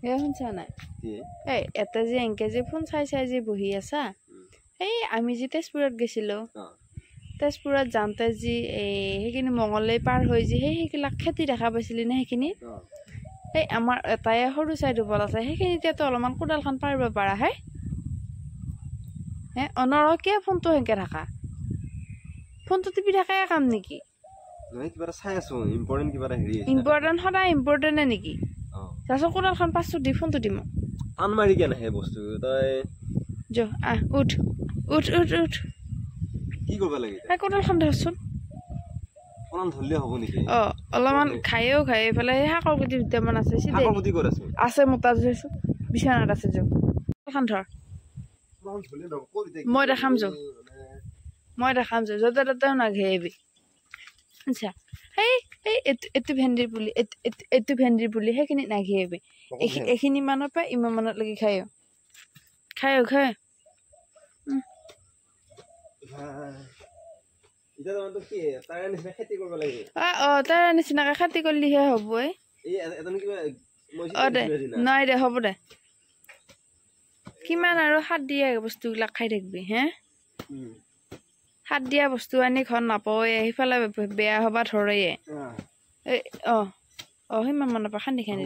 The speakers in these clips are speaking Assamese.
এ শুনছা নাই এই এটা যে এনকে যে ফোন চাই চাই যে বহি আছা এই আমি যে তেজপুৰত গৈছিলো তেজপুৰত যাওঁতে যি সেইখিনি মঙলদৈ পাৰ হৈ যে সেইবিলাক খেতি দেখা পাইছিলি নে সেইখিনি এই আমাৰ এটাই সৰু চাই দুবল আছে সেইখিনিতেতো অলপমান কোদালখন পাৰিব পাৰা হে অনৰকে ফোনটো সেনকে থাকা ফোনটো টিপি থাকে কাম নেকি ইম্পৰ্টেণ্ট সদায় ইম্পৰ্টেণ্টে নেকি তাৰপিছত কোদালখন পাঁচটো দি ফোনটো দিম টান মাৰি কেনে সেই বস্তু তই যো উঠ উঠ উঠ উঠ কি কৰিব লাগে কোদালখন ধৰচোন ধৰলে হ'ব নেকি অলপমান খাইও খাই এইফালে সেই শাকৰ গুটি দুটামান আছে আছে মোটা ধৰিছো বিচনাত আছে যো কোদালখন ধৰ মই দেখাম যো য'তে ত'তে নাঘেৰিবি আচ্ছা এইটো ভেন্দিৰ পুলি এইটো ভেন্দিৰ পুলি সেইখিনিত নাঘেৰিবি এইখিনি মানৰ পৰা ইমান মানত লাগি খায় তাৰ নিচিনাকে খেতি কৰিলেহে হ'ব নাই দে হ'ব দে কিমান আৰু সাৰ দিয়া বস্তুবিলাক খাই থাকিবি হে সাৰ দিয়া বস্তু আনি ঘৰত নাপাওৱে সিফালে বেয়া হবা ধৰে সিমান মানৰ পৰা খান্দি খান্দি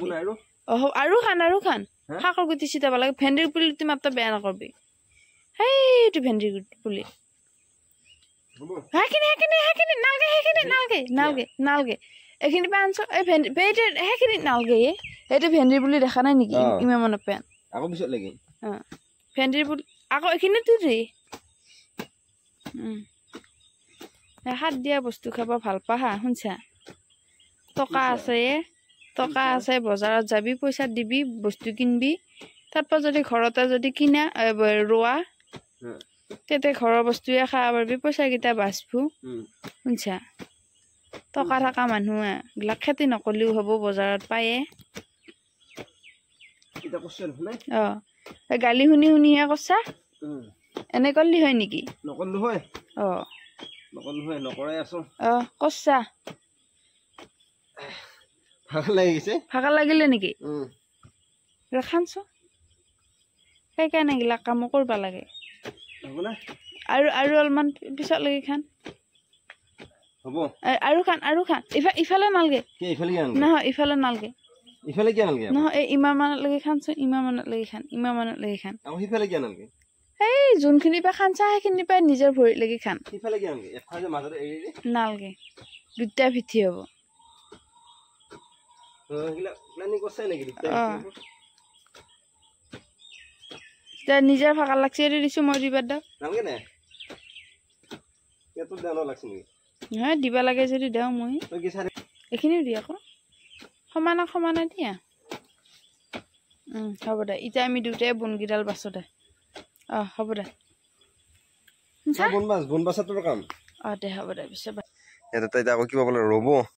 আৰু খান শাকৰ গুটি চিটাব লাগে ভেন্দিৰ পুলিটো মাত্ৰ বেয়া নকৰবি সেইটো ভেন্দিৰ পুলি নালগে এইখিনি পৰা আনছ সেইখিনিত নালগে সেইটো ভেন্দিৰ পুলি দেখা নাই নেকি ইমান মানৰ পেন ভেন্দিৰ পুলি আকৌ এইখিনিতো দেই সাৰ দিয়া বস্তু খাব ভাল পা হা শুনছা টকা আছে বজাৰত যাবি পইচা দিবি বস্তু কিনবি তাৰপৰা যদি ঘৰতে যদি কিনা ৰোৱা তেতে ঘৰৰ বস্তুৱে খাব পাৰিবি পইচাকেইটা বাচবো শুনছা টকা থকা মানুহ এইবিলাক খেতি নকৰিলেও হ'ব বজাৰত পায়ে গালি শুনিহে কৈছা এনে কৰিলি হয় নেকি কৈছা ভাগৰ লাগিলে নেকি খানছ সেইকাৰণে এইবিলাক কামো কৰিব লাগে আৰু অলপমান পিছত লাগি খান আৰু খান ইফালে নালগে নহয় ইফালে নালগে নহয় এই ইমান মানত লাগি খানচোন ইমান মানত লাগি খান এই যোনখিনি পৰা খানছা সেইখিনি পৰা নিজৰ ভৰিত লাগি খান নালগে দুটা ভিঠি হ'ব নিজৰ ভাগৰ লাগছে দিছো মই দিবা দাও নহয় দিবা লাগে যদি দেও মই এইখিনিও দি আকৌ সমানে দিয়া হ'ব দে এতিয়া আমি দুটাই বনগিডাল বাছো দে হ'ব দে দে হ'ব দে পিছে